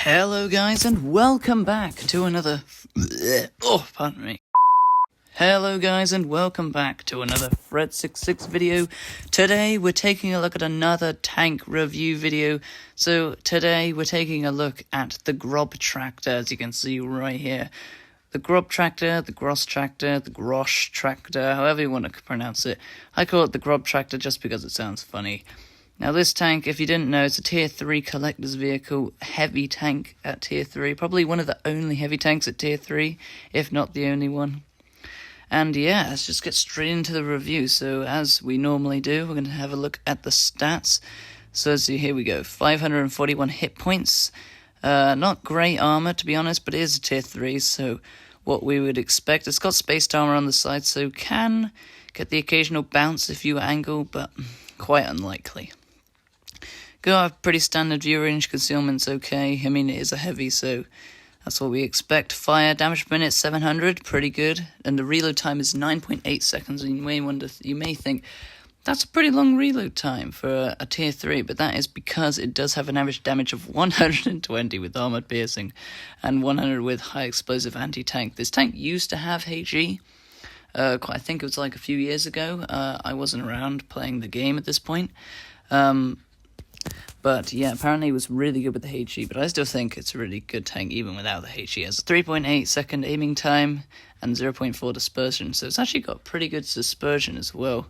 Hello guys and welcome back to another pardon me. Hello guys and welcome back to another Fred66 video. Today we're taking a look at another tank review video. So today we're taking a look at the Großtractor, as you can see right here. The Großtractor, the Großtractor, the Großtractor, however you want to pronounce it. I call it the Großtractor just because it sounds funny. Now this tank, if you didn't know, it's a tier 3 collector's vehicle, heavy tank at tier 3, probably one of the only heavy tanks at tier 3, if not the only one. And yeah, let's just get straight into the review. So as we normally do, we're going to have a look at the stats. So here we go, 541 hit points, not great armor to be honest, but it is a tier 3, so what we would expect. It's got spaced armor on the side, so can get the occasional bounce if you angle, but quite unlikely. Got a pretty standard view range, concealment's okay. I mean, it is a heavy, so that's what we expect. Fire damage per minute 700, pretty good. And the reload time is 9.8 seconds. And you may think that's a pretty long reload time for a tier 3, but that is because it does have an average damage of 120 with armored piercing and 100 with high explosive anti-tank. This tank used to have HE. I think it was like a few years ago. I wasn't around playing the game at this point. But yeah, apparently it was really good with the HE, but I still think it's a really good tank even without the HE. It has a 3.8 second aiming time and 0.4 dispersion, so it's actually got pretty good dispersion as well.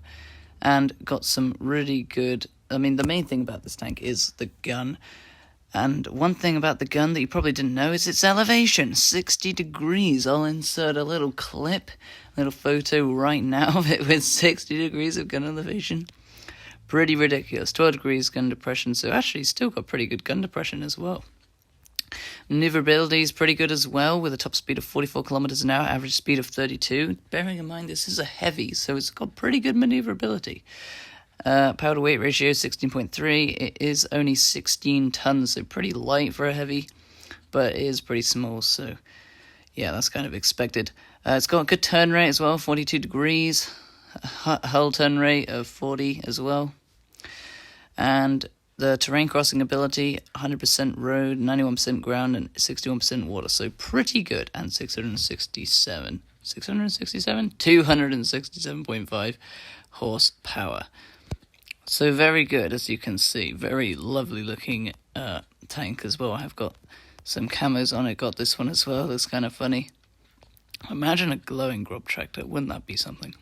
And got some really good, I mean, the main thing about this tank is the gun. And one thing about the gun that you probably didn't know is its elevation, 60 degrees. I'll insert a little clip, a little photo right now of it with 60 degrees of gun elevation. Pretty ridiculous. 12 degrees gun depression, so actually still got pretty good gun depression as well. Maneuverability is pretty good as well, with a top speed of 44 kilometers an hour, average speed of 32. Bearing in mind this is a heavy, so it's got pretty good maneuverability. Power to weight ratio 16.3. It is only 16 tons, so pretty light for a heavy, but it is pretty small, so yeah, that's kind of expected. It's got a good turn rate as well, 42 degrees. Hull turn rate of 40 as well. And the terrain crossing ability, 100% road, 91% ground, and 61% water. So pretty good. And 267.5 horsepower. So very good, as you can see. Very lovely looking tank as well. I've got some camos on it. Got this one as well. That's kind of funny. Imagine a glowing Großtractor. Wouldn't that be something?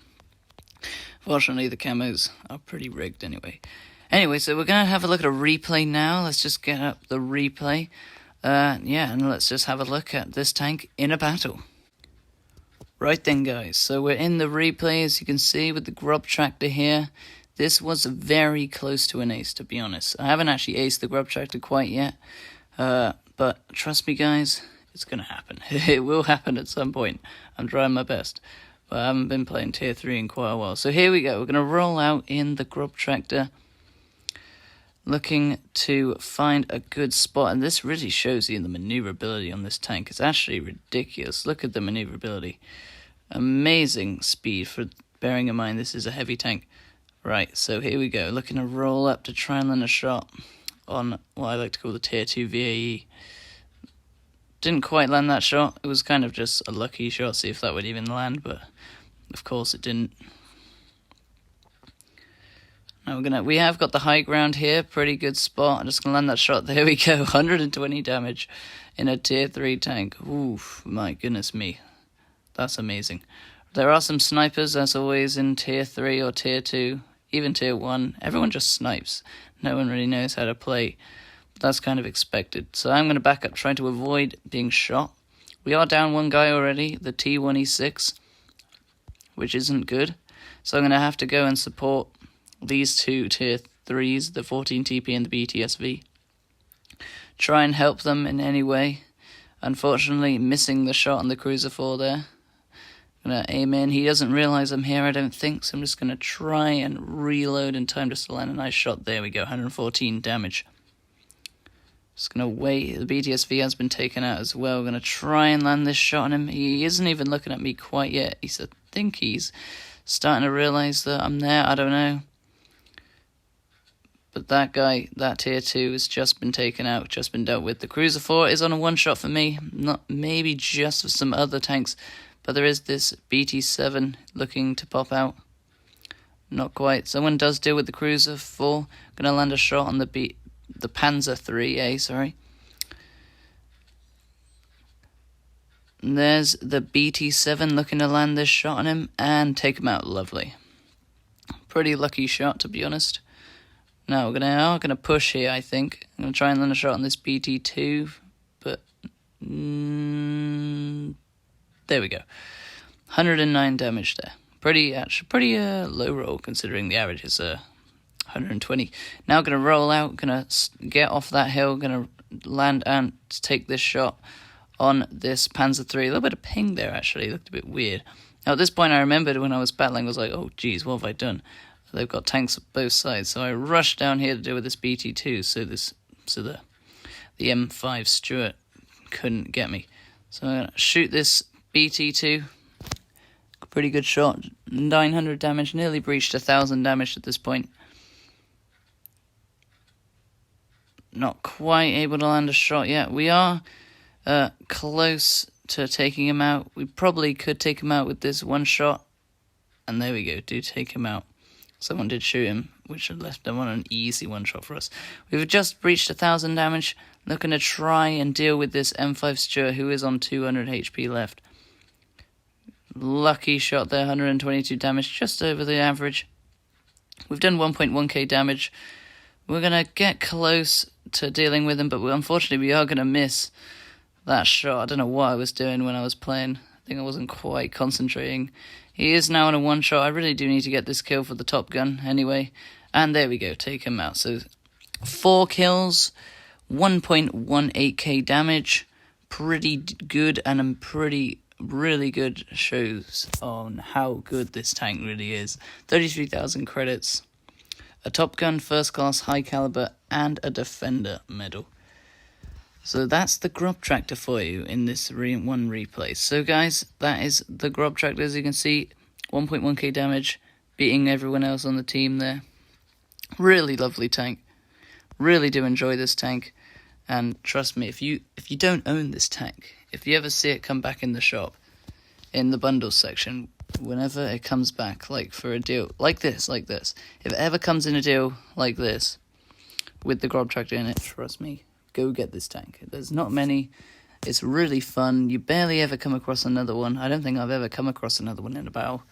Fortunately, the camos are pretty rigged anyway. Anyway, so we're going to have a look at a replay now. Let's just get up the replay. And let's just have a look at this tank in a battle. Right then, guys. So we're in the replay, as you can see, with the Großtractor here. This was very close to an ace, to be honest. I haven't actually aced the Großtractor quite yet. But trust me, guys, it's going to happen. It will happen at some point. I'm trying my best. But I haven't been playing tier 3 in quite a while. So here we go. We're going to roll out in the Großtractor, looking to find a good spot. And this really shows you the maneuverability on this tank. It's actually ridiculous. Look at the maneuverability. Amazing speed, for bearing in mind this is a heavy tank. Right, so here we go. Looking to roll up to try and land a shot on what I like to call the tier 2 VAE. Didn't quite land that shot. It was kind of just a lucky shot, see if that would even land, but of course it didn't. Now we have got the high ground here, pretty good spot. I'm just gonna land that shot. There we go, 120 damage in a tier 3 tank. Oof, my goodness me. That's amazing. There are some snipers, as always, in tier 3 or tier 2, even tier 1. Everyone just snipes. No one really knows how to play. That's kind of expected. So I'm going to back up, trying to avoid being shot. We are down one guy already, the T1E6, which isn't good. So I'm going to have to go and support these two tier 3s, the 14TP and the BTSV. Try and help them in any way. Unfortunately, missing the shot on the Cruiser 4 there. I'm going to aim in. He doesn't realize I'm here, I don't think, so I'm just going to try and reload in time just to land a nice shot. There we go, 114 damage. Just going to wait. The BTSV has been taken out as well. We're going to try and land this shot on him. He isn't even looking at me quite yet. I think he's starting to realize that I'm there. I don't know. But that guy, that tier 2, has just been taken out, just been dealt with. The Cruiser 4 is on a one-shot for me, not maybe just for some other tanks, but there is this BT7 looking to pop out. Not quite. Someone does deal with the Cruiser 4. Gonna land a shot on the Panzer 3A, sorry. And there's the BT7 looking to land this shot on him and take him out. Lovely. Pretty lucky shot, to be honest. Now we're gonna push here, I think. I'm gonna try and land a shot on this BT2, but there we go. 109 damage there. Pretty low roll considering the average is 120. Now gonna roll out, gonna get off that hill, gonna land and take this shot on this Panzer 3. A little bit of ping there actually, it looked a bit weird. Now at this point I remembered when I was battling, I was like, oh geez, what have I done? They've got tanks on both sides, so I rushed down here to deal with this BT2, so the M5 Stuart couldn't get me. So I'm gonna shoot this BT2. Pretty good shot, 900 damage, nearly breached 1,000 damage at this point. Not quite able to land a shot yet. We are close to taking him out. We probably could take him out with this one shot. And there we go, do take him out. Someone did shoot him, which had left them on an easy one shot for us. We've just breached 1,000 damage. Looking to try and deal with this M5 Stuart, who is on 200 HP left. Lucky shot there, 122 damage, just over the average. We've done 1.1k damage. We're going to get close to dealing with him, but unfortunately we are going to miss that shot. I don't know what I was doing when I was playing. I think I wasn't quite concentrating. He is now on a one shot. I really do need to get this kill for the Top Gun anyway. And there we go, take him out. So 4 kills, 1.18k damage. Pretty good, and really good shows on how good this tank really is. 33,000 credits, a Top Gun First Class High Caliber, and a Defender medal. So that's the Großtractor for you in this one replay. So guys, that is the Großtractor. As you can see, 1.1k damage, beating everyone else on the team there. Really lovely tank. Really do enjoy this tank. And trust me, if you don't own this tank, if you ever see it come back in the shop, in the bundles section, whenever it comes back, like for a deal like this, if it ever comes in a deal like this, with the Großtractor in it, trust me, go get this tank. There's not many. It's really fun. You barely ever come across another one. I don't think I've ever come across another one in a battle.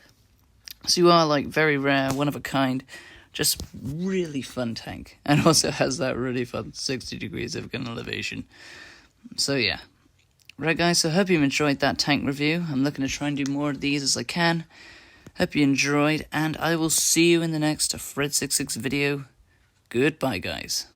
So you are like very rare, one of a kind, just really fun tank. And also has that really fun 60 degrees of gun elevation. So yeah. Right guys, so I hope you enjoyed that tank review. I'm looking to try and do more of these as I can. Hope you enjoyed, and I will see you in the next Fred66 video. Goodbye guys.